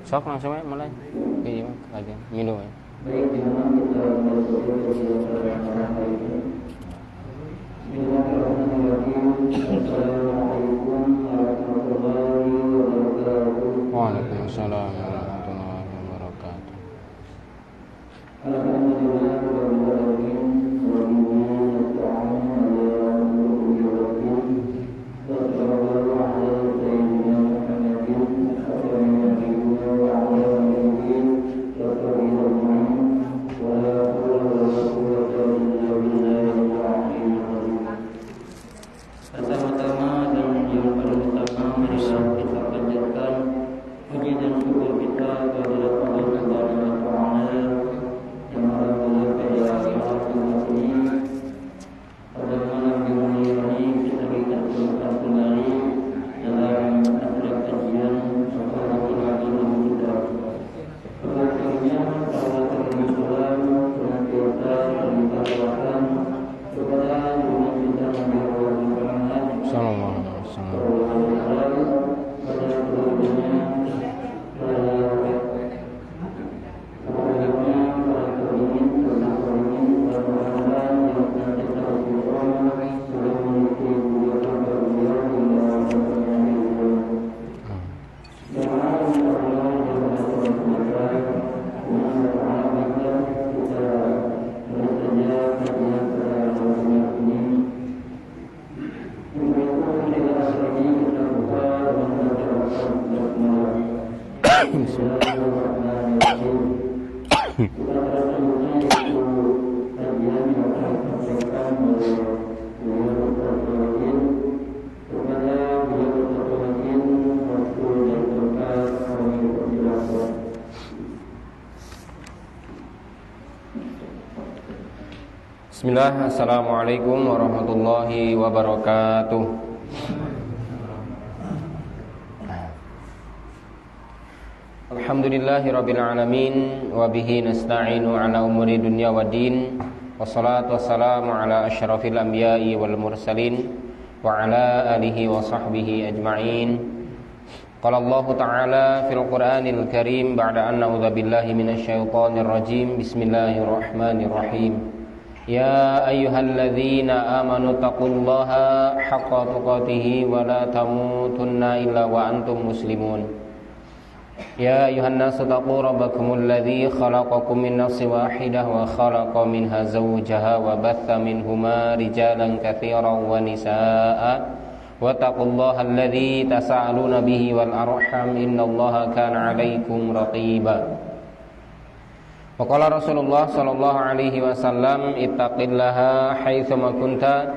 Sok langsung aja mulai. Iya, lagi minum ya. Baik, memang kita memasuki Bismillahirrahmanirrahim. Assalamualaikum warahmatullahi wabarakatuh. Waalaikumsalam warahmatullahi wabarakatuh. Alhamdulillah rabbil alamin wa bihi nasta'in ala umuri din. Sallallahu alaihi sayyidina Muhammadin khatamil nabiyyin wa ala alihi wa sahbihi ajma'in. Wa la hawla wa la quwwata illa billahil aliyyil azim. Pertama-tama dan yang paling utama marilah kita panjatkan puji dan syukur kita kepada Allah Subhanahu wa taala yang maha melihat ini pada malam yang mulia ini kita berkumpul kembali dalam acara kajian Al-Quran kita. Sebelumnya para Islam senantiasa mendoakan kepada umat kita Nabi Muhammad Sallallahu alaihi wasallam. pada keluarganya, Bismillah, assalamualaikum warahmatullahi wabarakatuh. Alhamdulillahi rabbil alamin wa bihi nasta'inu ala umuri dunya waddin. Wassalatu wassalamu ala asyrafil anbiya'i wal mursalin wa ala alihi wa sahbihi ajma'in. Qala Allah ta'ala fil Qur'anil Karim ba'da an na'udzu billahi minasy syaithanir rajim. Bismillahirrahmanirrahim. Ya ayyuhalladzina amanu taqullaha haqqa tuqatih wa la tamutunna illa wa antum muslimun. Ya ayyuhan nasu taqu rabbakumul ladzi khalaqakum min nafsin wahidah wa khalaqa minha zawjaha wa batha minhuma rijalan katsiran wa nisaa'a wa taqullaha alladzi tasaaluna bihi wal arham innallaha kana 'alaikum raqiba. Wa qala Rasulullah sallallahu alaihi wasallam ittaqillaha haitsu ma kunta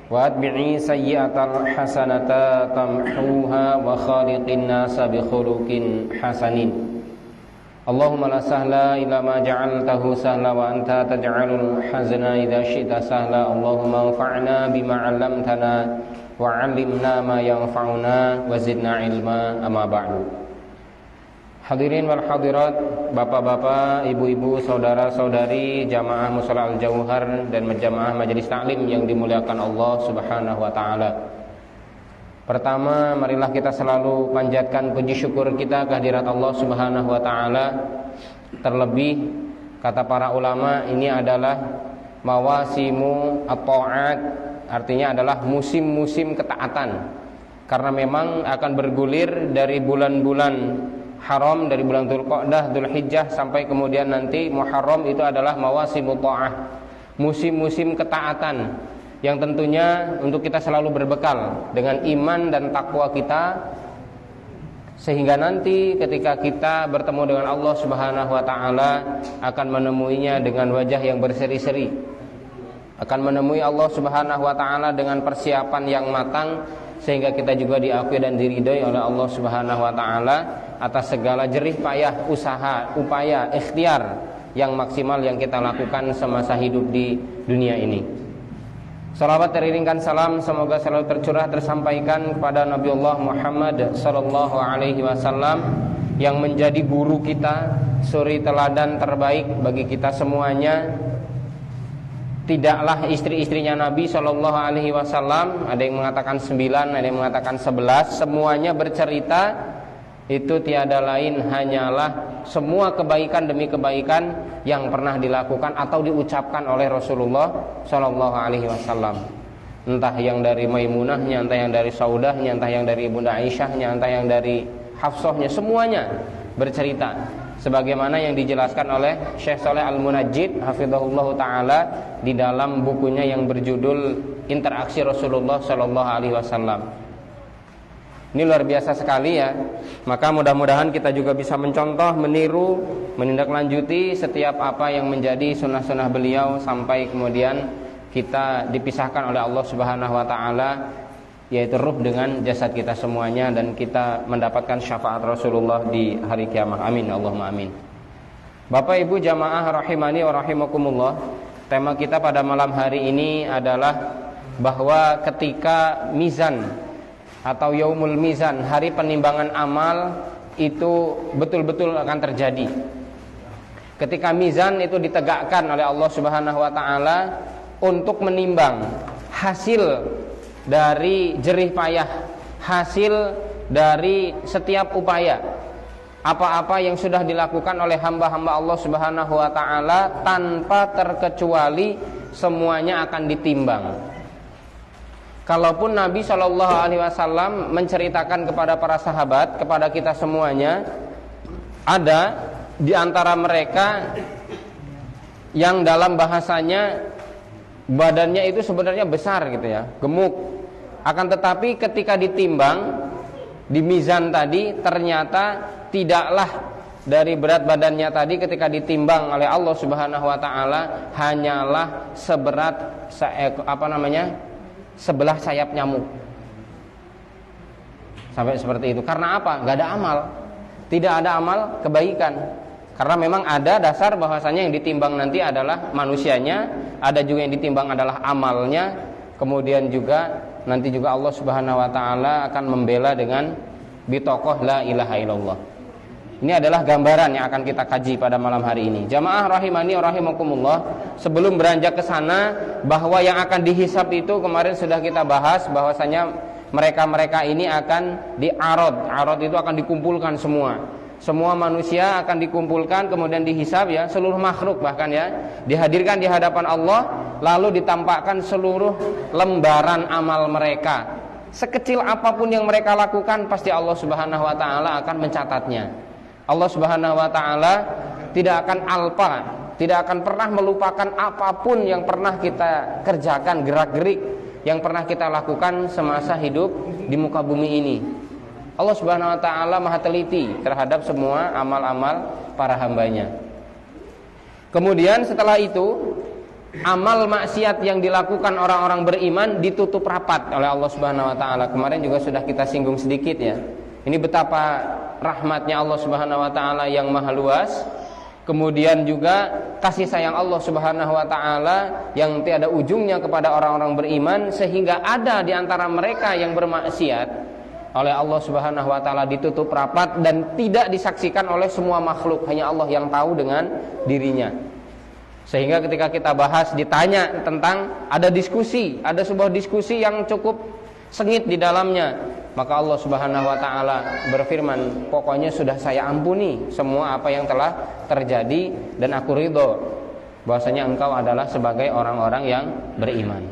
wa atbi'i sayyi'atal hasanata tamhuha wa khaliqin nasa bi khuluqin hasanin. Allahumma la sahla illa ma ja'altahu sahla wa anta taj'alul hazna idza syi'ta sahla. Allahumma anfa'na bima 'allamtana wa 'allimna ma yanfa'una wa zidna ilma. Amma ba'du. Hadirin wal hadirat, bapak-bapak, ibu-ibu, saudara-saudari jamaah Mushola Al-Jauhar dan jamaah majelis taklim yang dimuliakan Allah Subhanahu wa taala. Pertama, marilah kita selalu panjatkan puji syukur kita kehadirat Allah Subhanahu wa taala. Terlebih kata para ulama, ini adalah mawasimu at-ta'at, artinya adalah musim-musim ketaatan. Karena memang akan bergulir dari bulan-bulan haram, dari bulan Dzulqa'dah, Dzulhijjah sampai kemudian nanti Muharram, itu adalah mawasimut ta'ah, musim-musim ketaatan yang tentunya untuk kita selalu berbekal dengan iman dan takwa kita, sehingga nanti ketika kita bertemu dengan Allah Subhanahu wa taala akan menemuinya dengan wajah yang berseri-seri, akan menemui Allah Subhanahu wa taala dengan persiapan yang matang, sehingga kita juga diakui dan diridhai oleh Allah Subhanahu wa taala atas segala jerih payah usaha, upaya, ikhtiar yang maksimal yang kita lakukan semasa hidup di dunia ini. Salawat teriringkan salam semoga selalu tercurah tersampaikan kepada Nabiullah Muhammad sallallahu alaihi wasallam yang menjadi guru kita, suri teladan terbaik bagi kita semuanya. Tidaklah istri-istrinya Nabi sallallahu alaihi wasallam, ada yang mengatakan 9, ada yang mengatakan 11, semuanya bercerita itu tiada lain hanyalah semua kebaikan demi kebaikan yang pernah dilakukan atau diucapkan oleh Rasulullah Shallallahu Alaihi Wasallam. Entah yang dari Maimunahnya, entah yang dari Saudahnya, entah yang dari Ibunda Aisyahnya, entah yang dari Hafsahnya, semuanya bercerita sebagaimana yang dijelaskan oleh Syekh Shaleh Al-Munajjid hafizahullah taala di dalam bukunya yang berjudul Interaksi Rasulullah Shallallahu Alaihi Wasallam. Ini luar biasa sekali ya. Maka mudah-mudahan kita juga bisa mencontoh, meniru, menindaklanjuti setiap apa yang menjadi sunnah-sunnah beliau sampai kemudian kita dipisahkan oleh Allah Subhanahu wa taala, yaitu ruh dengan jasad kita semuanya, dan kita mendapatkan syafaat Rasulullah di hari kiamat. Amin Allahumma amin. Bapak Ibu jamaah rahimani wa rahimakumullah, tema kita pada malam hari ini adalah bahwa ketika mizan atau yaumul mizan, hari penimbangan amal itu betul-betul akan terjadi. Ketika mizan itu ditegakkan oleh Allah Subhanahu wa taala untuk menimbang hasil dari jerih payah, hasil dari setiap upaya, apa-apa yang sudah dilakukan oleh hamba-hamba Allah Subhanahu wa taala tanpa terkecuali semuanya akan ditimbang. Kalaupun Nabi Shallallahu Alaihi Wasallam menceritakan kepada para sahabat, kepada kita semuanya, ada di antara mereka yang dalam bahasanya badannya itu sebenarnya besar gitu ya, gemuk. Akan tetapi ketika ditimbang di mizan tadi, ternyata tidaklah dari berat badannya tadi ketika ditimbang oleh Allah Subhanahu wa taala hanyalah seberat sebelah sayap nyamuk. Sampai seperti itu. Karena apa? Gak ada amal. Tidak ada amal kebaikan. Karena memang ada dasar bahwasanya yang ditimbang nanti adalah manusianya, ada juga yang ditimbang adalah amalnya. Kemudian juga nanti juga Allah Subhanahu wa taala akan membela dengan bitokoh la ilaha illallah. Ini adalah gambaran yang akan kita kaji pada malam hari ini. Jamaah rahimani wa rahimakumullah, sebelum beranjak ke sana, bahwa yang akan dihisab itu kemarin sudah kita bahas bahwasanya mereka-mereka ini akan diarad. Arad itu akan dikumpulkan semua. Semua manusia akan dikumpulkan kemudian dihisab ya, seluruh makhluk bahkan ya, dihadirkan di hadapan Allah, lalu ditampakkan seluruh lembaran amal mereka. Sekecil apapun yang mereka lakukan pasti Allah Subhanahu wa taala akan mencatatnya. Allah Subhanahu wa taala tidak akan alpa, tidak akan pernah melupakan apapun yang pernah kita kerjakan, gerak-gerik yang pernah kita lakukan semasa hidup di muka bumi ini. Allah Subhanahu wa taala Maha teliti terhadap semua amal-amal para hambanya. Kemudian setelah itu, amal maksiat yang dilakukan orang-orang beriman ditutup rapat oleh Allah Subhanahu wa taala. Kemarin juga sudah kita singgung sedikit ya. Ini betapa rahmatnya Allah Subhanahu wa taala yang maha luas. Kemudian juga kasih sayang Allah Subhanahu wa taala yang tiada ujungnya kepada orang-orang beriman, sehingga ada di antara mereka yang bermaksiat oleh Allah Subhanahu wa taala ditutup rapat dan tidak disaksikan oleh semua makhluk, hanya Allah yang tahu dengan dirinya. Sehingga ketika kita bahas, ditanya tentang ada diskusi, ada sebuah diskusi yang cukup sengit di dalamnya, maka Allah Subhanahu wa taala berfirman, pokoknya sudah saya ampuni semua apa yang telah terjadi dan aku ridho bahwasanya engkau adalah sebagai orang-orang yang beriman.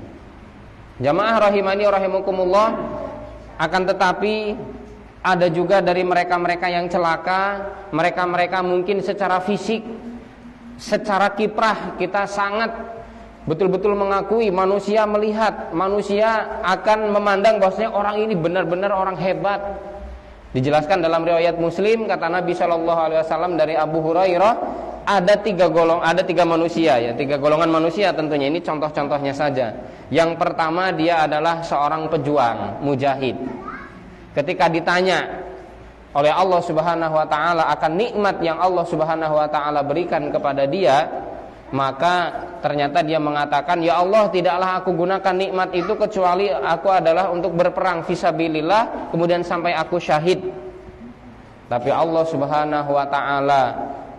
Jamaah rahimani rahimakumullah, akan tetapi ada juga dari mereka-mereka yang celaka, mereka-mereka mungkin secara fisik, secara kiprah kita sangat betul-betul mengakui, manusia melihat, manusia akan memandang bahwasanya orang ini benar-benar orang hebat. Dijelaskan dalam riwayat Muslim, kata Nabi Shallallahu Alaihi Wasallam dari Abu Hurairah, ada tiga manusia ya, tiga golongan manusia tentunya. Ini contoh-contohnya saja. Yang pertama, dia adalah seorang pejuang, mujahid. Ketika ditanya oleh Allah Subhanahu wa taala akan nikmat yang Allah Subhanahu wa taala berikan kepada dia, maka ternyata dia mengatakan, ya Allah, tidaklah aku gunakan nikmat itu kecuali aku adalah untuk berperang fisabilillah, kemudian sampai aku syahid. Tapi Allah Subhanahu wa taala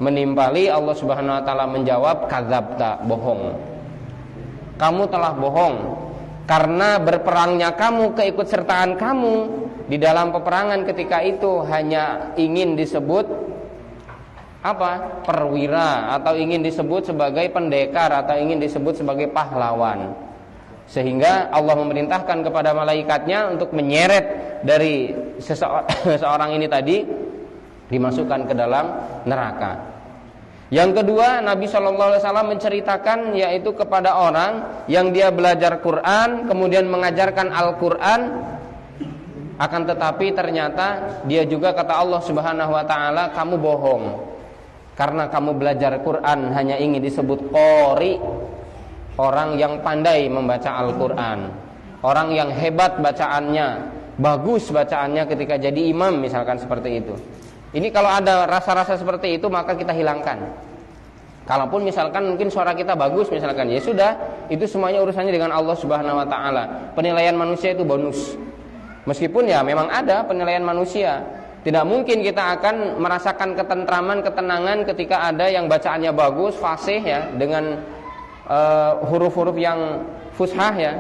menimpali, Allah Subhanahu wa taala menjawab, kadzabta, bohong. Kamu telah bohong, karena berperangnya kamu, keikutsertaan kamu di dalam peperangan ketika itu hanya ingin disebut apa? Perwira, atau ingin disebut sebagai pendekar, atau ingin disebut sebagai pahlawan. Sehingga Allah memerintahkan kepada malaikatnya untuk menyeret dari seseorang ini tadi, dimasukkan ke dalam neraka. Yang kedua, Nabi SAW menceritakan yaitu kepada orang yang dia belajar Quran, kemudian mengajarkan Al-Quran, akan tetapi ternyata dia juga kata Allah Subhanahu wa taala, kamu bohong. Karena kamu belajar Quran hanya ingin disebut qori, orang yang pandai membaca Al-Quran, orang yang hebat bacaannya, bagus bacaannya ketika jadi imam misalkan seperti itu. Ini kalau ada rasa-rasa seperti itu maka kita hilangkan. Kalaupun misalkan mungkin suara kita bagus misalkan, ya sudah, itu semuanya urusannya dengan Allah Subhanahu wa taala. Penilaian manusia itu bonus. Meskipun ya memang ada penilaian manusia. Tidak mungkin kita akan merasakan ketentraman, ketenangan ketika ada yang bacaannya bagus, fasih ya, dengan huruf-huruf yang fushah ya.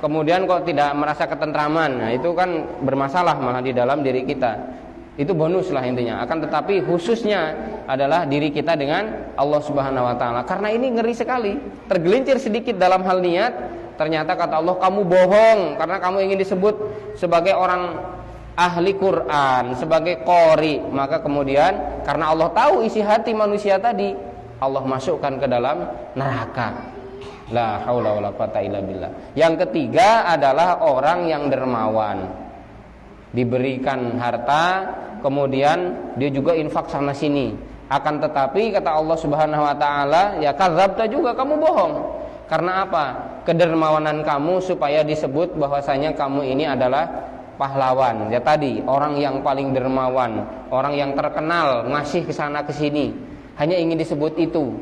Kemudian kok tidak merasa ketentraman. Nah, itu kan bermasalah malah di dalam diri kita. Itu bonus lah intinya. Akan tetapi khususnya adalah diri kita dengan Allah Subhanahu wa taala. Karena ini ngeri sekali. Tergelincir sedikit dalam hal niat, ternyata kata Allah, kamu bohong karena kamu ingin disebut sebagai orang ahli Quran, sebagai qori. Maka kemudian karena Allah tahu isi hati manusia tadi, Allah masukkan ke dalam neraka. La haula wala quwata illa billah. Yang ketiga adalah orang yang dermawan, diberikan harta, kemudian dia juga infak sana sini. Akan tetapi kata Allah Subhanahu wa taala, ya kadzabta juga, kamu bohong. Karena apa? Kedermawanan kamu supaya disebut bahwasanya kamu ini adalah pahlawan. Ya tadi, orang yang paling dermawan, orang yang terkenal, ngasih ke sana ke sini, hanya ingin disebut itu.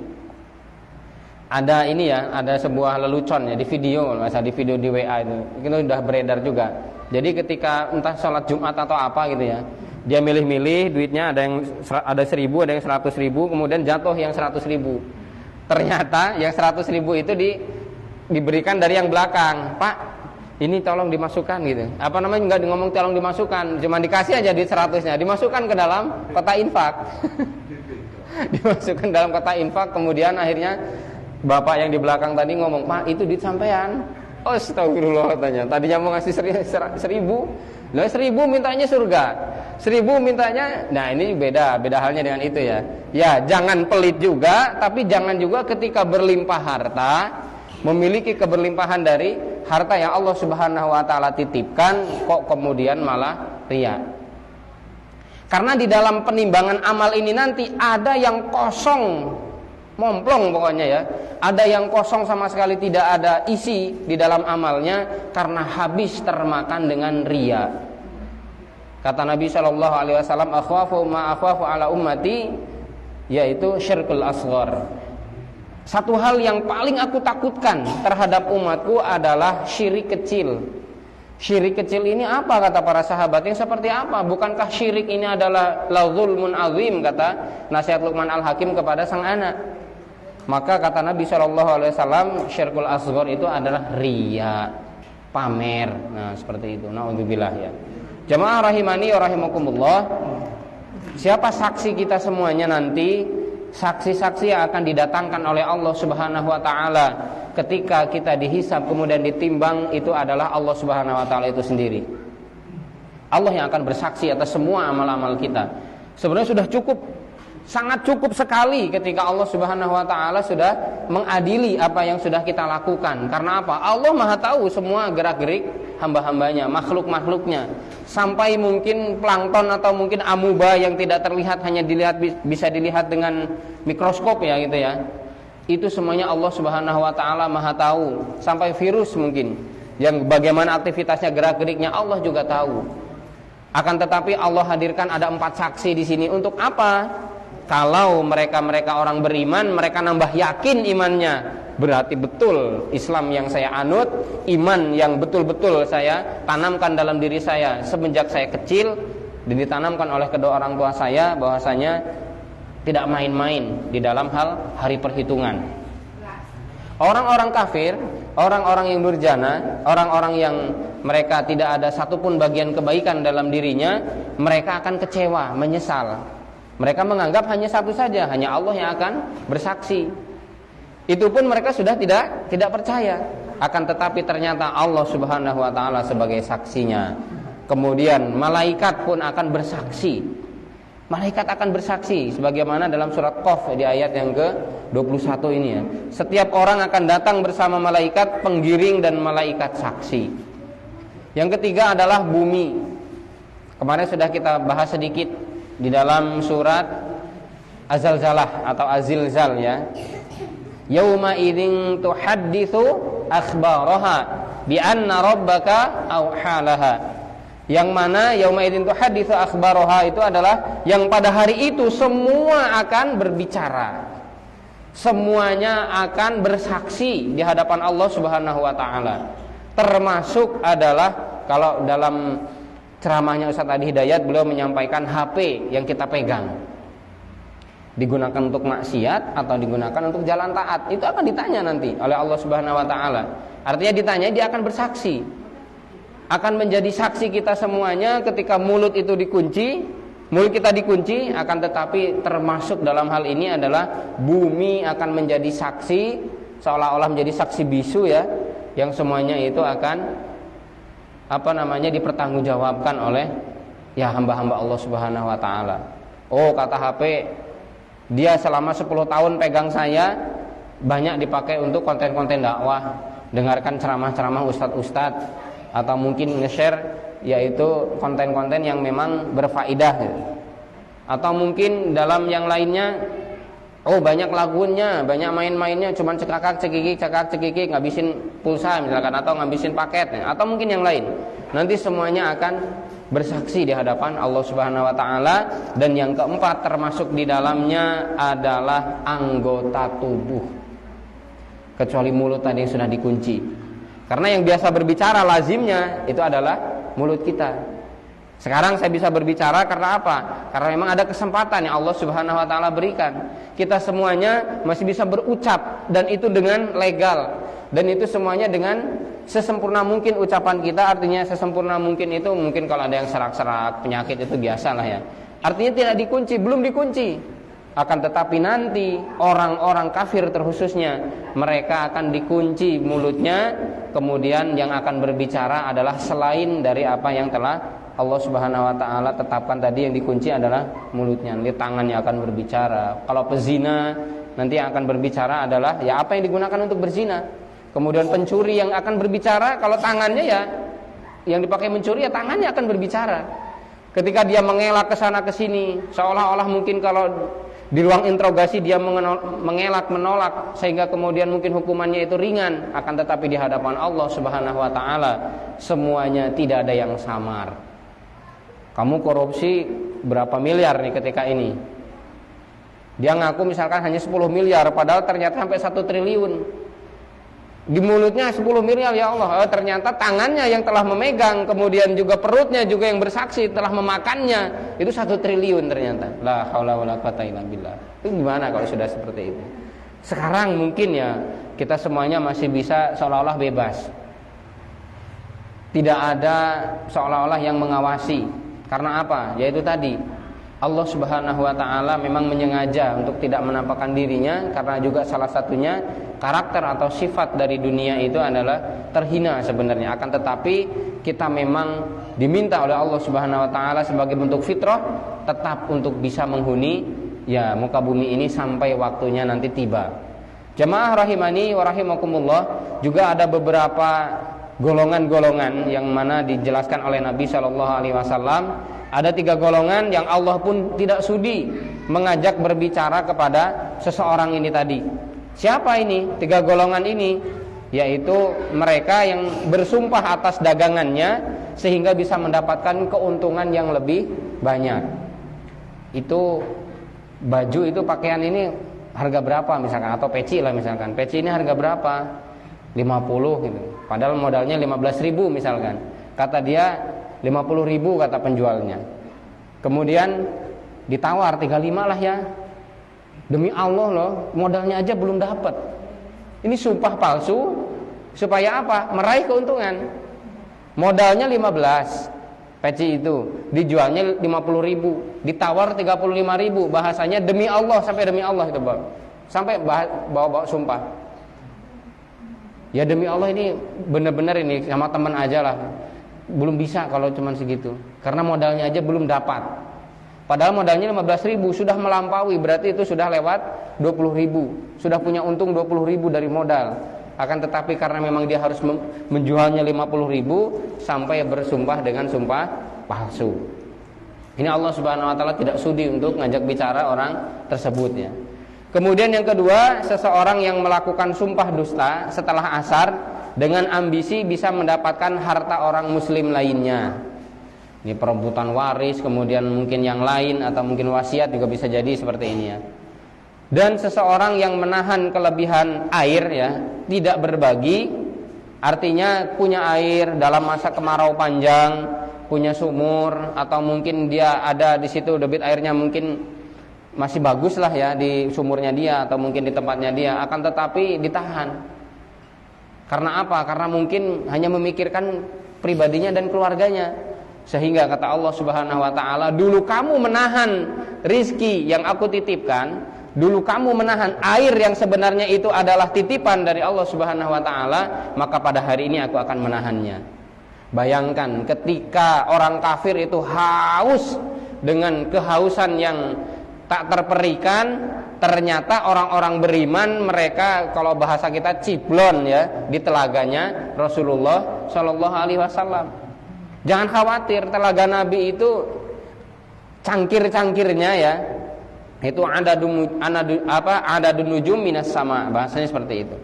Ada ini ya, ada sebuah lelucon ya di video, masa di video di WA itu sudah beredar juga. Jadi ketika entah sholat Jumat atau apa gitu ya, dia milih-milih duitnya, ada 1.000, ada yang 100.000, kemudian jatuh yang 100.000. Ternyata yang 100.000 itu diberikan dari yang belakang. Pak, ini tolong dimasukkan gitu. Apa namanya, enggak ngomong tolong dimasukkan, cuma dikasih aja duit 100-nya, dimasukkan ke dalam kotak infak. Dimasukkan dalam kotak infak, kemudian akhirnya bapak yang di belakang tadi ngomong, "Pak, itu duit sampean." Astagfirullah katanya. Tadinya mau ngasih 1.000. Lah 1.000 mintanya surga. 1.000 mintanya. Nah, ini beda halnya dengan itu ya. Ya, jangan pelit juga, tapi jangan juga ketika berlimpah harta, memiliki keberlimpahan dari harta yang Allah Subhanahu wa taala titipkan, kok kemudian malah riya. Karena di dalam penimbangan amal ini nanti ada yang kosong, momplong pokoknya ya. Ada yang kosong sama sekali, tidak ada isi di dalam amalnya karena habis termakan dengan riya. Kata Nabi SAW, akhwafu ma akhwafu ala ummati, yaitu syirkul asghar. Satu hal yang paling aku takutkan terhadap umatku adalah syirik kecil. Syirik kecil ini apa kata para sahabat? Yang seperti apa? Bukankah syirik ini adalah la zulmun azim, kata nasihat Luqman Al-Hakim kepada sang anak. Maka kata Nabi SAW, syirkul asghar itu adalah riya, pamer. Nah seperti itu. Naudzubillah ya. Jamaah rahimani wa rahimakumullah. Siapa saksi kita semuanya nanti? Saksi-saksi yang akan didatangkan oleh Allah Subhanahu wa taala ketika kita dihisab kemudian ditimbang, itu adalah Allah Subhanahu wa taala itu sendiri. Allah yang akan bersaksi atas semua amal-amal kita. Sebenarnya sudah cukup, sangat cukup sekali ketika Allah Subhanahu wa taala sudah mengadili apa yang sudah kita lakukan. Karena apa? Allah Maha tahu semua gerak-gerik hamba-hambanya, makhluk-makhluknya. Sampai mungkin plankton atau mungkin amuba yang tidak terlihat, hanya bisa dilihat dengan mikroskop ya gitu ya. Itu semuanya Allah Subhanahu wa taala Maha tahu. Sampai virus mungkin yang bagaimana aktivitasnya, gerak-geriknya Allah juga tahu. Akan tetapi Allah hadirkan ada 4 saksi di sini untuk apa? Kalau mereka orang beriman, mereka nambah yakin imannya. Berarti betul Islam yang saya anut, iman yang betul-betul saya tanamkan dalam diri saya semenjak saya kecil, dan ditanamkan oleh kedua orang tua saya, bahwasanya tidak main-main di dalam hal hari perhitungan. Orang-orang kafir orang-orang yang durjana, orang-orang yang mereka tidak ada satupun bagian kebaikan dalam dirinya, mereka akan kecewa, menyesal. Mereka menganggap hanya satu saja, hanya Allah yang akan bersaksi. Itu pun mereka sudah tidak percaya. Akan tetapi ternyata Allah Subhanahu wa taala sebagai saksinya. Kemudian malaikat pun akan bersaksi. Malaikat akan bersaksi sebagaimana dalam surat Qaf di ayat yang ke-21 ini ya. Setiap orang akan datang bersama malaikat penggiring dan malaikat saksi. Yang ketiga adalah bumi. Kemarin sudah kita bahas sedikit di dalam surat Az-Zalzalah atau Az-Zilzal ya. Yauma idzin tuhadditsu akhbaraha bi anna rabbaka auhalaha. Yang mana yauma idzin tuhadditsu akhbaraha itu adalah yang pada hari itu semua akan berbicara. Semuanya akan bersaksi di hadapan Allah Subhanahu wa taala. Termasuk adalah kalau dalam ceramahnya Ustaz Adi Hidayat beliau menyampaikan HP yang kita pegang digunakan untuk maksiat atau digunakan untuk jalan taat, itu akan ditanya nanti oleh Allah Subhanahu wa taala. Artinya ditanya, dia akan bersaksi. Akan menjadi saksi kita semuanya ketika mulut itu dikunci, mulut kita dikunci, akan tetapi termasuk dalam hal ini adalah bumi akan menjadi saksi, seolah-olah menjadi saksi bisu ya, yang semuanya itu akan dipertanggungjawabkan oleh ya hamba-hamba Allah Subhanahu wa taala. Oh, kata HP, dia selama 10 tahun pegang saya, banyak dipakai untuk konten-konten dakwah, dengarkan ceramah-ceramah ustadz-ustadz, atau mungkin nge-share yaitu konten-konten yang memang berfaedah, atau mungkin dalam yang lainnya, oh banyak lagunya, banyak main-mainnya, cuman cekak cekikik ngabisin pulsa misalkan, atau ngabisin paket, atau mungkin yang lain. Nanti semuanya akan bersaksi di hadapan Allah Subhanahu wa taala. Dan yang keempat termasuk di dalamnya adalah anggota tubuh, kecuali mulut tadi yang sudah dikunci. Karena yang biasa berbicara lazimnya itu adalah mulut kita. Sekarang saya bisa berbicara karena apa? Karena memang ada kesempatan yang Allah Subhanahu wa taala berikan. Kita semuanya masih bisa berucap, dan itu dengan legal. Dan itu semuanya dengan sesempurna mungkin ucapan kita. Artinya sesempurna mungkin itu mungkin kalau ada yang serak-serak, penyakit itu biasalah ya. Artinya tidak dikunci, belum dikunci. Akan tetapi nanti orang-orang kafir terkhususnya, mereka akan dikunci mulutnya. Kemudian yang akan berbicara adalah selain dari apa yang telah Allah Subhanahu wa taala tetapkan tadi. Yang dikunci adalah mulutnya. Nanti tangannya akan berbicara. Kalau pezina, nanti yang akan berbicara adalah ya apa yang digunakan untuk berzina. Kemudian pencuri yang akan berbicara, kalau tangannya ya yang dipakai mencuri, ya tangannya akan berbicara. Ketika dia mengelak ke sana ke sini, seolah-olah mungkin kalau di ruang interogasi dia mengelak, menolak, sehingga kemudian mungkin hukumannya itu ringan. Akan tetapi di hadapan Allah Subhanahu wa taala semuanya tidak ada yang samar. Kamu korupsi berapa miliar nih ketika ini? Dia ngaku misalkan hanya 10 miliar, padahal ternyata sampai 1 triliun. Di mulutnya 10 miliar, ya Allah, ternyata tangannya yang telah memegang, kemudian juga perutnya juga yang bersaksi telah memakannya, itu 1 triliun ternyata. La haula wala quwata illa billah. Itu gimana kalau sudah seperti itu? Sekarang mungkin ya kita semuanya masih bisa seolah-olah bebas. Tidak ada seolah-olah yang mengawasi. Karena apa? Yaitu tadi Allah Subhanahu wa taala memang menyengaja untuk tidak menampakkan dirinya, karena juga salah satunya karakter atau sifat dari dunia itu adalah terhina sebenarnya. Akan tetapi kita memang diminta oleh Allah Subhanahu wa taala sebagai bentuk fitrah tetap untuk bisa menghuni ya muka bumi ini sampai waktunya nanti tiba. Jamaah rahimani wa rahimakumullah, juga ada beberapa golongan-golongan yang mana dijelaskan oleh Nabi Shallallahu alaihi wasallam. Ada 3 golongan yang Allah pun tidak sudi mengajak berbicara kepada seseorang ini tadi. Siapa ini? 3 golongan ini, yaitu mereka yang bersumpah atas dagangannya sehingga bisa mendapatkan keuntungan yang lebih banyak. Itu baju itu, pakaian ini harga berapa misalkan, atau peci lah misalkan. Peci ini harga berapa? 50 gitu. Padahal modalnya 15.000 misalkan. Kata dia 50.000 kata penjualnya. Kemudian ditawar 35 lah ya. Demi Allah loh, modalnya aja belum dapat. Ini sumpah palsu Supaya apa? Meraih keuntungan. Modalnya 15 peci itu, dijualnya 50.000, ditawar 35.000. Bahasanya demi Allah, sampai demi Allah itu, Bang. Sampai bawa sumpah. Ya demi Allah ini benar-benar ini sama teman aja lah. Belum bisa kalau cuma segitu. Karena modalnya aja belum dapat. Padahal modalnya 15.000, sudah melampaui, berarti itu sudah lewat 20.000. Sudah punya untung 20.000 dari modal. Akan tetapi karena memang dia harus menjualnya 50.000, sampai bersumpah dengan sumpah palsu. Ini Allah Subhanahu wa taala tidak sudi untuk ngajak bicara orang tersebut ya. Kemudian yang kedua, seseorang yang melakukan sumpah dusta setelah asar dengan ambisi bisa mendapatkan harta orang muslim lainnya. Ini perebutan waris, kemudian mungkin yang lain, atau mungkin wasiat juga bisa jadi seperti ini ya. Dan seseorang yang menahan kelebihan air ya, tidak berbagi, artinya punya air dalam masa kemarau panjang, punya sumur, atau mungkin dia ada di situ debit airnya mungkin masih bagus lah ya di sumurnya dia atau mungkin di tempatnya dia, akan tetapi ditahan. Karena apa? Karena mungkin hanya memikirkan pribadinya dan keluarganya. Sehingga kata Allah Subhanahu wa taala, dulu kamu menahan rizki yang aku titipkan, dulu kamu menahan air yang sebenarnya itu adalah titipan dari Allah Subhanahu wa taala, maka pada hari ini aku akan menahannya. Bayangkan ketika orang kafir itu haus dengan kehausan yang tak terperikan, ternyata orang-orang beriman mereka kalau bahasa kita ciblon ya di telaganya Rasulullah Shallallahu Alaihi Wasallam. Jangan khawatir, telaga Nabi itu cangkir-cangkirnya ya, itu ada nujum minas sama, bahasanya seperti itu.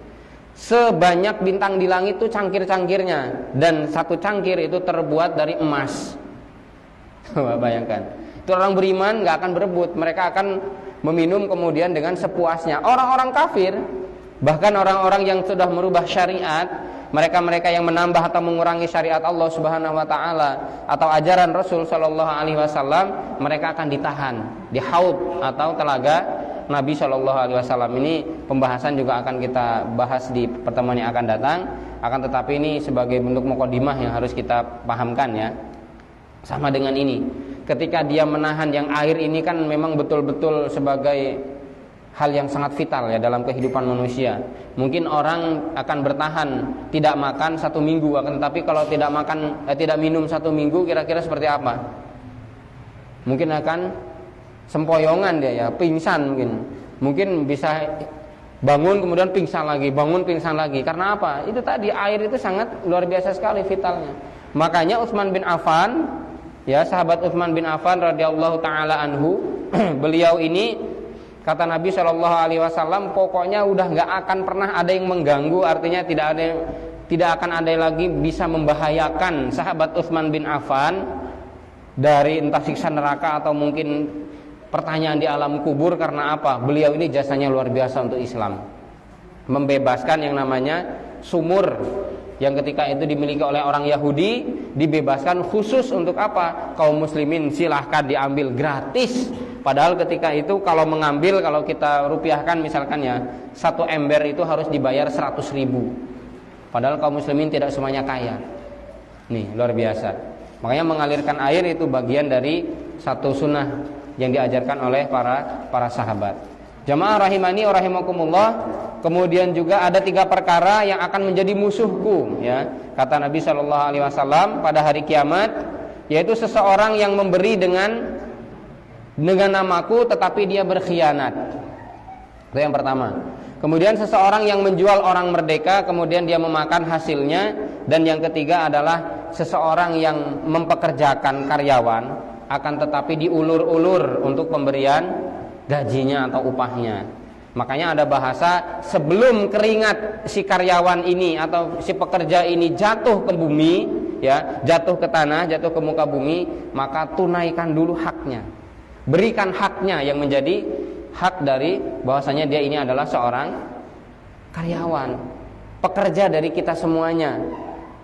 Sebanyak bintang di langit itu cangkir-cangkirnya, dan satu cangkir itu terbuat dari emas. Bayangkan. Itu orang beriman gak akan berebut, mereka akan meminum kemudian dengan sepuasnya. Orang-orang kafir, bahkan orang-orang yang sudah merubah syariat, mereka-mereka yang menambah atau mengurangi syariat Allah Subhanahu wa taala atau ajaran Rasul sallallahu alaihi wasallam, mereka akan ditahan di haud atau telaga Nabi sallallahu alaihi wasallam. Ini pembahasan juga akan kita bahas di pertemuan yang akan datang. Akan tetapi ini sebagai bentuk mukadimah yang harus kita pahamkan ya. Sama dengan ini, ketika dia menahan yang air ini kan memang betul-betul sebagai hal yang sangat vital ya dalam kehidupan manusia. Mungkin orang akan bertahan tidak makan 1 minggu, akan tetapi kalau tidak minum 1 minggu, kira-kira seperti apa? Mungkin akan sempoyongan dia ya, pingsan mungkin bisa bangun kemudian pingsan lagi, bangun pingsan lagi. Karena apa? Itu tadi air itu sangat luar biasa sekali vitalnya. Makanya Utsman bin Affan, ya sahabat Utsman bin Affan radhiyallahu taala anhu, beliau ini kata Nabi Shallallahu alaihi wasallam, pokoknya udah nggak akan pernah ada yang mengganggu, artinya tidak akan ada lagi bisa membahayakan sahabat Utsman bin Affan dari entah siksa neraka atau mungkin pertanyaan di alam kubur. Karena apa? Beliau ini jasanya luar biasa untuk Islam, membebaskan yang namanya sumur yang ketika itu dimiliki oleh orang Yahudi, dibebaskan khusus untuk apa? Kaum muslimin silahkan diambil gratis. Padahal ketika itu kalau mengambil, kalau kita rupiahkan misalkan ya, 1 ember itu harus dibayar 100.000. Padahal kaum muslimin tidak semuanya kaya. Nih luar biasa. Makanya mengalirkan air itu bagian dari satu sunnah yang diajarkan oleh para sahabat. Jamaah rahimani wa rahimakumullah. Kemudian juga ada 3 perkara yang akan menjadi musuhku ya, kata Nabi Shallallahu alaihi wasallam pada hari kiamat, yaitu seseorang yang memberi dengan namaku tetapi dia berkhianat. Itu yang pertama. Kemudian seseorang yang menjual orang merdeka kemudian dia memakan hasilnya. Dan yang ketiga adalah seseorang yang mempekerjakan karyawan akan tetapi diulur-ulur untuk pemberian gajinya atau upahnya. Makanya ada bahasa, sebelum keringat si karyawan ini atau si pekerja ini jatuh ke bumi ya, jatuh ke tanah, jatuh ke muka bumi, maka tunaikan dulu haknya. Berikan haknya yang menjadi hak dari bahwasanya dia ini adalah seorang karyawan, pekerja dari kita semuanya.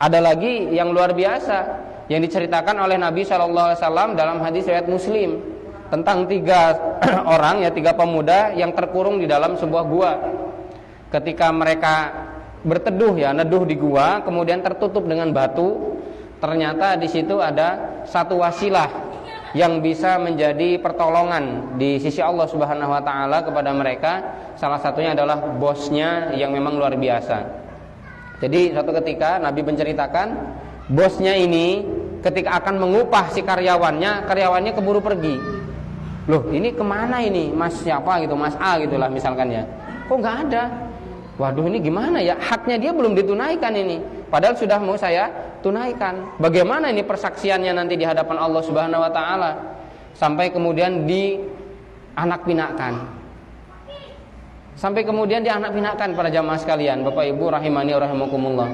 Ada lagi yang luar biasa yang diceritakan oleh Nabi SAW dalam hadis riwayat Muslim tentang 3 orang ya, 3 pemuda yang terkurung di dalam sebuah gua. Ketika mereka berteduh ya, neduh di gua, kemudian tertutup dengan batu. Ternyata di situ ada satu wasilah yang bisa menjadi pertolongan di sisi Allah Subhanahu wa taala kepada mereka. Salah satunya adalah bosnya yang memang luar biasa. Jadi suatu ketika Nabi menceritakan bosnya ini ketika akan mengupah si karyawannya keburu pergi. Loh, ini kemana ini? Mas siapa gitu, Mas A gitulah misalkan ya. Kok nggak ada? Waduh, ini gimana ya? Haknya dia belum ditunaikan ini. Padahal sudah mau saya tunaikan. Bagaimana ini persaksiannya nanti di hadapan Allah Subhanahu wa taala? Sampai kemudian dianak pinakan. Sampai kemudian dianak pinakan para jamaah sekalian, Bapak Ibu rahimani wa rahimakumullah.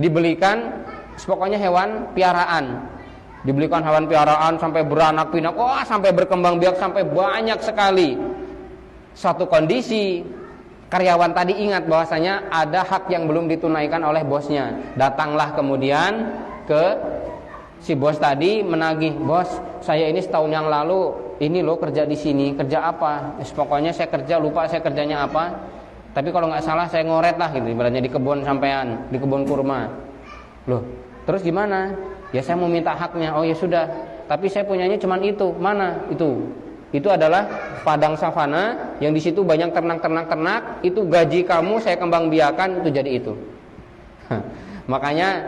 Dibelikan pokoknya hewan piaraan. Dibelikan hewan piaraan sampai beranak pinak, sampai berkembang biak sampai banyak sekali. Suatu kondisi karyawan tadi ingat bahwasanya ada hak yang belum ditunaikan oleh bosnya. Datanglah kemudian ke si bos tadi menagih, "Bos, saya ini setahun yang lalu ini loh kerja di sini. Kerja apa? Pokoknya saya kerja, lupa saya kerjanya apa. Tapi kalau nggak salah saya ngoret lah gitu, ibaratnya di kebun sampean, di kebun kurma." Loh, terus gimana? Ya saya mau minta haknya. Oh ya sudah, tapi saya punyanya cuman itu. Mana? Itu adalah padang savana yang di situ banyak ternak. Itu gaji kamu saya kembang biakan, itu jadi itu. Makanya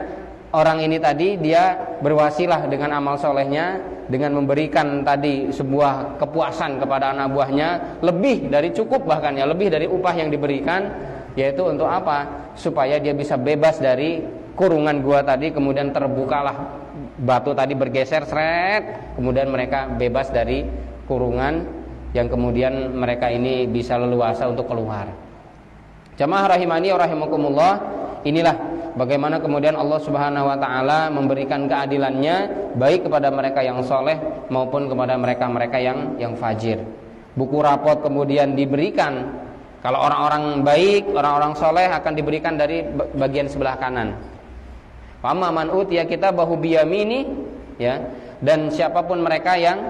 orang ini tadi dia berwasilah dengan amal solehnya, dengan memberikan tadi sebuah kepuasan kepada anak buahnya, lebih dari cukup bahkan ya, lebih dari upah yang diberikan, yaitu untuk apa? Supaya dia bisa bebas dari kurungan gua tadi, kemudian terbukalah batu tadi bergeser seret, kemudian mereka bebas dari kurungan yang kemudian mereka ini bisa leluasa untuk keluar. Jamaah rahimani wa rahimakumullah, inilah bagaimana kemudian Allah Subhanahu wa taala memberikan keadilannya baik kepada mereka yang soleh maupun kepada mereka-mereka yang fajir. Buku rapot kemudian diberikan. Kalau orang-orang baik, orang-orang soleh akan diberikan dari bagian sebelah kanan. Fama man utiya kitabahu biyamini, ya, dan siapapun mereka yang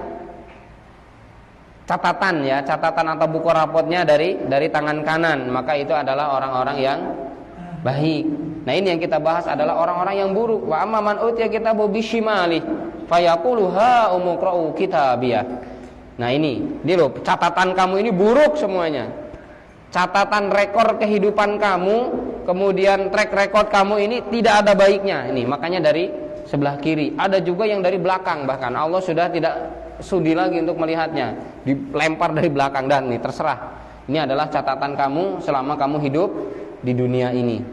catatan atau buku rapotnya dari tangan kanan, maka itu adalah orang-orang yang baik. Nah, ini yang kita bahas adalah orang-orang yang buruk. Wa amma man utiya kitabahu bisyimali fayaqulu ha umqra'u kitabiyah. Nah, ini loh, catatan kamu ini buruk semuanya. Catatan rekor kehidupan kamu, kemudian track record kamu ini tidak ada baiknya. Ini makanya dari sebelah kiri, ada juga yang dari belakang, bahkan Allah sudah tidak sudi lagi untuk melihatnya, dilempar dari belakang. Dan nih terserah, ini adalah catatan kamu selama kamu hidup di dunia ini.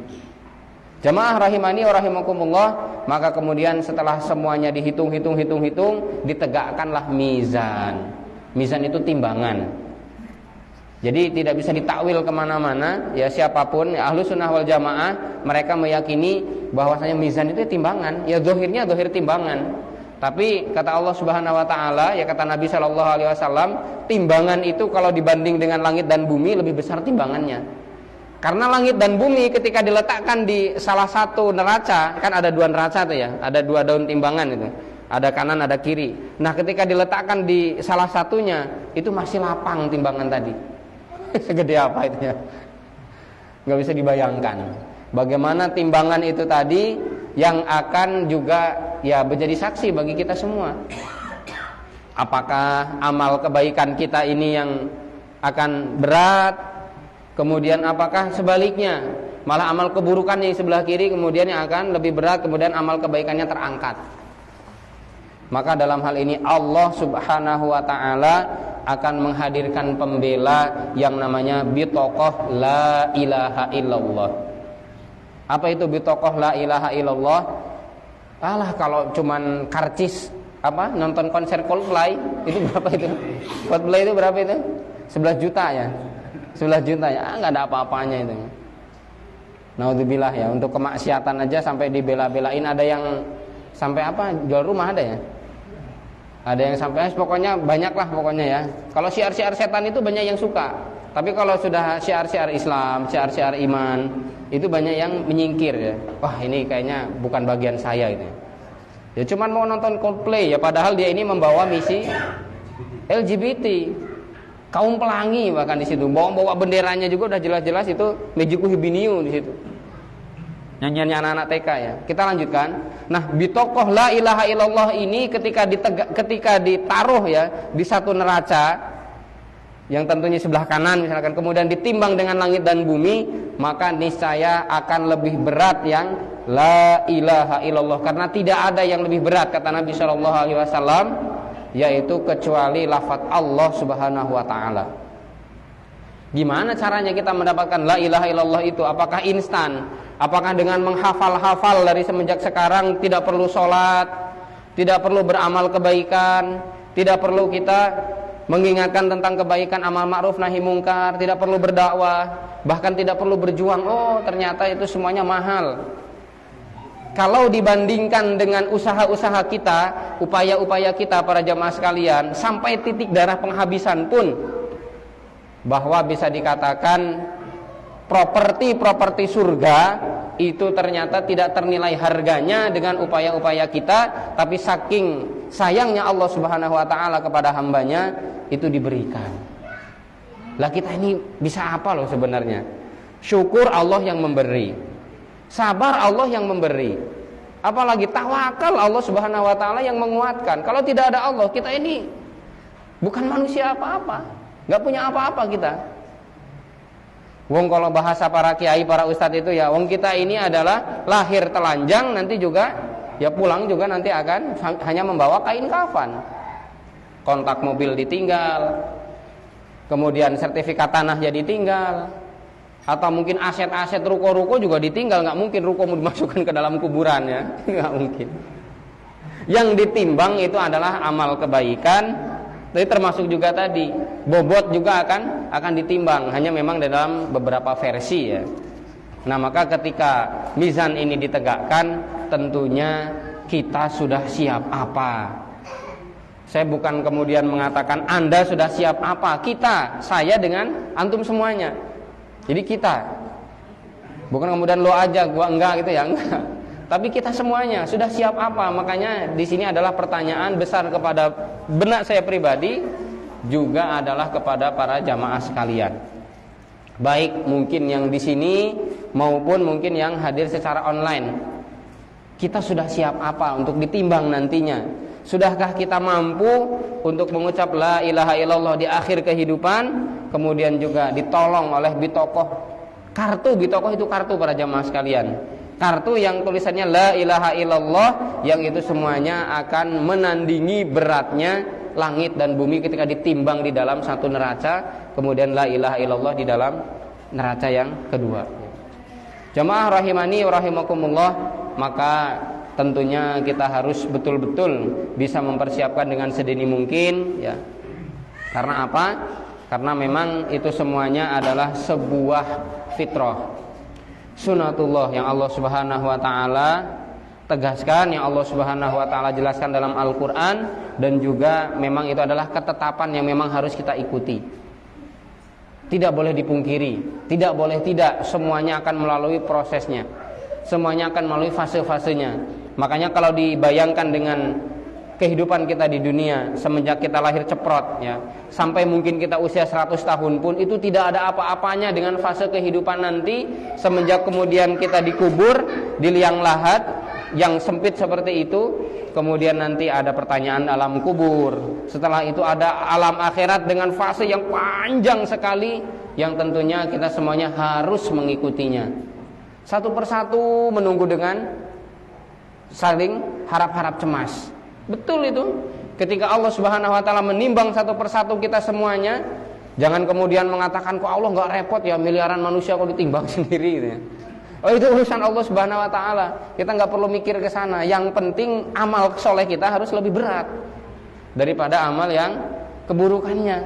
Jamaah rahimani wa rahimakumullah, maka kemudian setelah semuanya dihitung, ditegakkanlah mizan. Mizan itu timbangan. Jadi tidak bisa ditakwil kemana-mana. Ya siapapun, ya, Ahlus Sunnah wal Jamaah, mereka meyakini bahwasanya mizan itu timbangan. Ya zahirnya zahir timbangan. Tapi kata Allah Subhanahu wa taala, ya kata Nabi sallallahu alaihi wasallam, timbangan itu kalau dibanding dengan langit dan bumi lebih besar timbangannya. Karena langit dan bumi ketika diletakkan di salah satu neraca, kan ada dua neraca tuh ya, ada dua daun timbangan itu. Ada kanan, ada kiri. Nah, ketika diletakkan di salah satunya, itu masih lapang timbangan tadi. Segede apa itu ya? Nggak bisa dibayangkan. Bagaimana timbangan itu tadi yang akan juga ya menjadi saksi bagi kita semua. Apakah amal kebaikan kita ini yang akan berat, kemudian apakah sebaliknya malah amal keburukan yang sebelah kiri kemudian yang akan lebih berat, kemudian amal kebaikannya terangkat. Maka dalam hal ini Allah Subhanahu wa taala akan menghadirkan pembela yang namanya bitokoh la ilaha illallah. Apa itu bitokoh la ilaha illallah? Alah, kalau cuman karcis nonton konser Coldplay itu berapa itu? Coldplay itu berapa itu? 11 juta ya. 11 juta ya, enggak ada apa-apanya itu. Naudzubillah ya, untuk kemaksiatan aja sampai dibela-belain, ada yang sampai jual rumah ada ya. Ada yang sampai pokoknya banyak lah pokoknya ya. Kalau syiar-syiar setan itu banyak yang suka. Tapi kalau sudah syiar-syiar Islam, syiar-syiar iman, itu banyak yang menyingkir ya. Wah, ini kayaknya bukan bagian saya itu. Ya cuman mau nonton Coldplay ya, padahal dia ini membawa misi LGBT. Kaum pelangi bahkan di situ. Bawa benderanya juga udah jelas-jelas itu Mejuku Hibiniu di situ. Nyanyiannya anak-anak TK ya. Kita lanjutkan. Nah, bitokoh la ilaha illallah ini ketika ditaruh ya di satu neraca yang tentunya sebelah kanan misalkan, kemudian ditimbang dengan langit dan bumi, maka niscaya akan lebih berat yang la ilaha illallah, karena tidak ada yang lebih berat kata Nabi sallallahu alaihi wasallam, yaitu kecuali lafaz Allah Subhanahu wa taala. Gimana caranya kita mendapatkan la ilaha illallah itu? Apakah instan? Apakah dengan menghafal-hafal dari semenjak sekarang, tidak perlu sholat, tidak perlu beramal kebaikan, tidak perlu kita mengingatkan tentang kebaikan, amal ma'ruf nahi mungkar, tidak perlu berdakwah, bahkan tidak perlu berjuang. Oh, ternyata itu semuanya mahal. Kalau dibandingkan dengan usaha-usaha kita, upaya-upaya kita para jamaah sekalian, sampai titik darah penghabisan pun, bahwa bisa dikatakan properti surga itu ternyata tidak ternilai harganya dengan upaya-upaya kita, tapi saking sayangnya Allah Subhanahu wa taala kepada hambanya, itu diberikan. Lah kita ini bisa apa loh sebenarnya? Syukur Allah yang memberi, sabar Allah yang memberi, apalagi tawakal Allah Subhanahu wa taala yang menguatkan. Kalau tidak ada Allah, kita ini bukan manusia apa-apa, nggak punya apa-apa kita. Wong kalau bahasa para kiai, para ustadz itu ya, wong kita ini adalah lahir telanjang, nanti juga ya pulang juga nanti akan hanya membawa kain kafan. Kontak mobil ditinggal, kemudian sertifikat tanah jadi ditinggal, atau mungkin aset-aset ruko-ruko juga ditinggal. Nggak mungkin ruko mau dimasukkan ke dalam kuburan ya, nggak mungkin. Yang ditimbang itu adalah amal kebaikan. Jadi termasuk juga tadi bobot juga akan ditimbang, hanya memang dalam beberapa versi ya. Nah, maka ketika mizan ini ditegakkan, tentunya kita sudah siap apa. Saya bukan kemudian mengatakan Anda sudah siap apa. Kita, saya dengan antum semuanya. Jadi kita, bukan kemudian lo aja, gua enggak gitu ya, enggak. Tapi kita semuanya sudah siap apa? Makanya di sini adalah pertanyaan besar kepada benak saya pribadi, juga adalah kepada para jamaah sekalian. Baik mungkin yang di sini maupun mungkin yang hadir secara online. Kita sudah siap apa untuk ditimbang nantinya? Sudahkah kita mampu untuk mengucap la ilaha illallah di akhir kehidupan, kemudian juga ditolong oleh bitokoh. Bitokoh itu kartu para jamaah sekalian. Kartu yang tulisannya la ilaha illallah, yang itu semuanya akan menandingi beratnya langit dan bumi ketika ditimbang di dalam satu neraca, kemudian la ilaha illallah di dalam neraca yang kedua. Jamaah rahimani wa rahimakumullah, maka tentunya kita harus betul-betul bisa mempersiapkan dengan sedini mungkin ya. Karena apa? Karena memang itu semuanya adalah sebuah fitrah, sunatullah yang Allah Subhanahu wa taala tegaskan, yang Allah Subhanahu wa taala jelaskan dalam Al-Qur'an, dan juga memang itu adalah ketetapan yang memang harus kita ikuti. Tidak boleh dipungkiri, tidak boleh tidak, semuanya akan melalui prosesnya. Semuanya akan melalui fase-fasenya. Makanya kalau dibayangkan dengan kehidupan kita di dunia semenjak kita lahir ceprot ya, sampai mungkin kita usia 100 tahun pun itu tidak ada apa-apanya dengan fase kehidupan nanti semenjak kemudian kita dikubur di liang lahat yang sempit seperti itu, kemudian nanti ada pertanyaan alam kubur, setelah itu ada alam akhirat dengan fase yang panjang sekali yang tentunya kita semuanya harus mengikutinya satu persatu, menunggu dengan saling harap-harap cemas. Betul itu. Ketika Allah Subhanahu wa taala menimbang satu persatu kita semuanya, jangan kemudian mengatakan kok Allah enggak repot ya, miliaran manusia kok ditimbang sendiri gitu ya. Oh, itu urusan Allah Subhanahu wa taala. Kita enggak perlu mikir ke sana. Yang penting amal soleh kita harus lebih berat daripada amal yang keburukannya.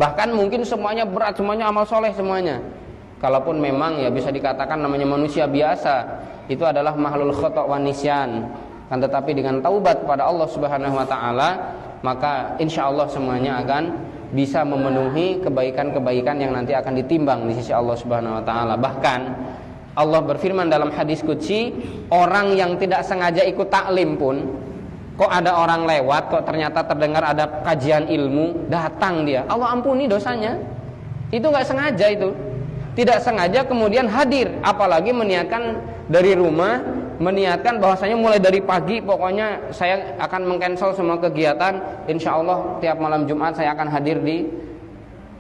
Bahkan mungkin semuanya berat, semuanya amal soleh semuanya. Kalaupun memang ya bisa dikatakan namanya manusia biasa, itu adalah mahlul khata' wa nisyan. Kan tetapi dengan taubat kepada Allah Subhanahu wa taala, maka insyaallah semuanya akan bisa memenuhi kebaikan-kebaikan yang nanti akan ditimbang di sisi Allah Subhanahu wa taala. Bahkan Allah berfirman dalam hadis qudsi, orang yang tidak sengaja ikut taklim pun, kok ada orang lewat, kok ternyata terdengar ada kajian ilmu, datang dia, Allah ampuni dosanya. Itu enggak sengaja itu. Tidak sengaja kemudian hadir, apalagi meniatkan dari rumah meniatkan bahwasanya mulai dari pagi pokoknya saya akan mengcancel semua kegiatan, insya Allah tiap malam Jumat saya akan hadir di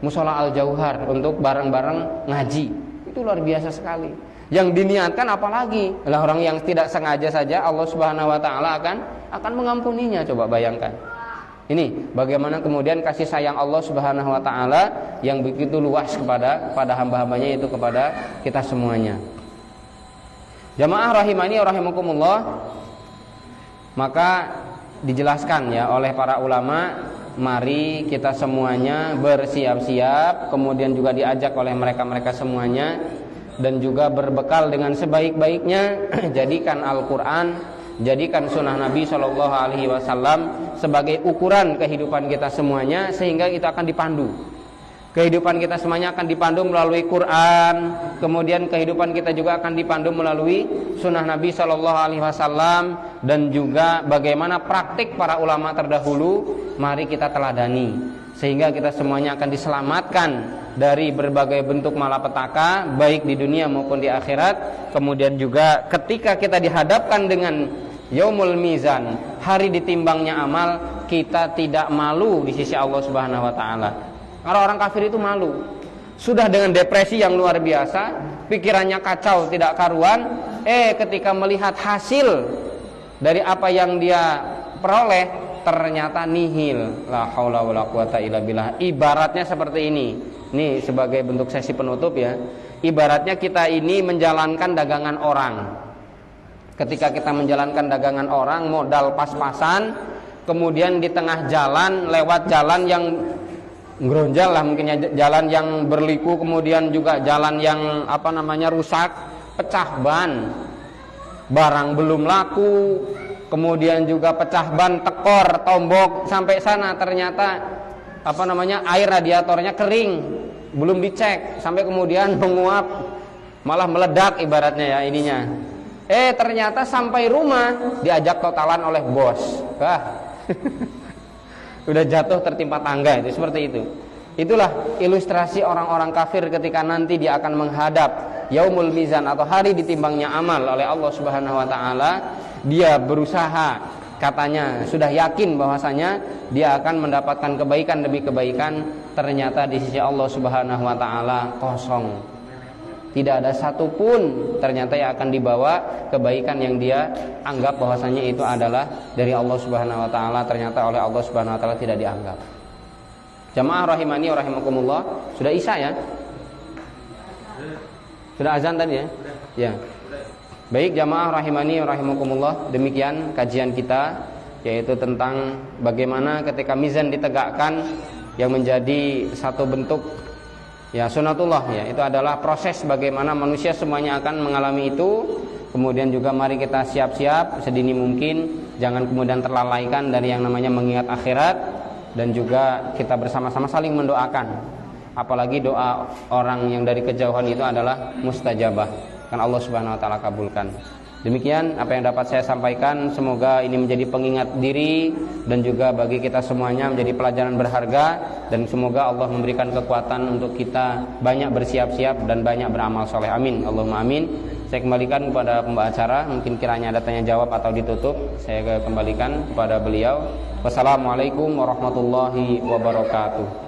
Musola Al-Jauhar untuk bareng-bareng ngaji. Itu luar biasa sekali. Yang diniatkan apalagi? Lah orang yang tidak sengaja saja Allah Subhanahu wa taala akan mengampuninya, coba bayangkan. Ini bagaimana kemudian kasih sayang Allah Subhanahu wa taala yang begitu luas kepada hamba-hambanya, itu kepada kita semuanya. Jamaah rahimani rahimakumullah, maka dijelaskan ya oleh para ulama, mari kita semuanya bersiap-siap, kemudian juga diajak oleh mereka-mereka semuanya, dan juga berbekal dengan sebaik-baiknya jadikan Al-Quran, jadikan sunnah Nabi SAW sebagai ukuran kehidupan kita semuanya, sehingga kita akan dipandu. Kehidupan kita semuanya akan dipandu melalui Quran, kemudian kehidupan kita juga akan dipandu melalui sunnah Nabi SAW, dan juga bagaimana praktik para ulama terdahulu, mari kita teladani, sehingga kita semuanya akan diselamatkan dari berbagai bentuk malapetaka, baik di dunia maupun di akhirat. Kemudian juga ketika kita dihadapkan dengan Yaumul Mizan, hari ditimbangnya amal, kita tidak malu di sisi Allah Subhanahu wa taala. Karena orang kafir itu malu. Sudah dengan depresi yang luar biasa, pikirannya kacau tidak karuan, ketika melihat hasil dari apa yang dia peroleh ternyata nihil. La haula wala quwata illa billah. Ibaratnya seperti ini. Ini sebagai bentuk sesi penutup ya. Ibaratnya kita ini menjalankan dagangan orang. Ketika kita menjalankan dagangan orang, modal pas-pasan, kemudian di tengah jalan, lewat jalan yang ngeronjal lah mungkinnya, jalan yang berliku, kemudian juga jalan yang rusak, pecah ban, barang belum laku, kemudian juga pecah ban, tekor, tombok, sampai sana ternyata air radiatornya kering, belum dicek, sampai kemudian menguap, malah meledak ibaratnya ya ininya. Ternyata sampai rumah diajak totalan oleh bos. Udah jatuh tertimpa tangga, itu seperti itu. Itulah ilustrasi orang-orang kafir ketika nanti dia akan menghadap Yaumul Mizan atau hari ditimbangnya amal oleh Allah Subhanahu wa taala. Dia berusaha, katanya sudah yakin bahwasanya dia akan mendapatkan kebaikan demi kebaikan, ternyata di sisi Allah Subhanahu wa taala kosong. Tidak ada satupun ternyata yang akan dibawa kebaikan yang dia anggap bahwasanya itu adalah dari Allah Subhanahu wa taala, ternyata oleh Allah Subhanahu wa taala tidak dianggap. Jamaah rahimani wa rahimakumullah, sudah Isya ya? Sudah azan tadi ya? Ya. Baik jamaah rahimani wa rahimakumullah, demikian kajian kita, yaitu tentang bagaimana ketika mizan ditegakkan yang menjadi satu bentuk ya sunatullah ya, itu adalah proses bagaimana manusia semuanya akan mengalami itu. Kemudian juga mari kita siap-siap sedini mungkin, jangan kemudian terlalaikan dari yang namanya mengingat akhirat, dan juga kita bersama-sama saling mendoakan. Apalagi doa orang yang dari kejauhan itu adalah mustajabah, kan Allah Subhanahu wa taala kabulkan. Demikian apa yang dapat saya sampaikan, semoga ini menjadi pengingat diri dan juga bagi kita semuanya menjadi pelajaran berharga, dan semoga Allah memberikan kekuatan untuk kita banyak bersiap-siap dan banyak beramal soleh. Amin, Allahumma amin. Saya kembalikan kepada pembawa acara, mungkin kiranya ada tanya jawab atau ditutup, saya kembalikan kepada beliau. Wassalamualaikum warahmatullahi wabarakatuh.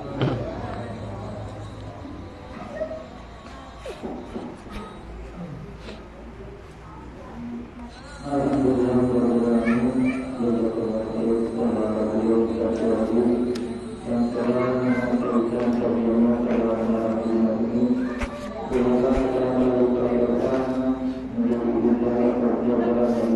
Terima kasih.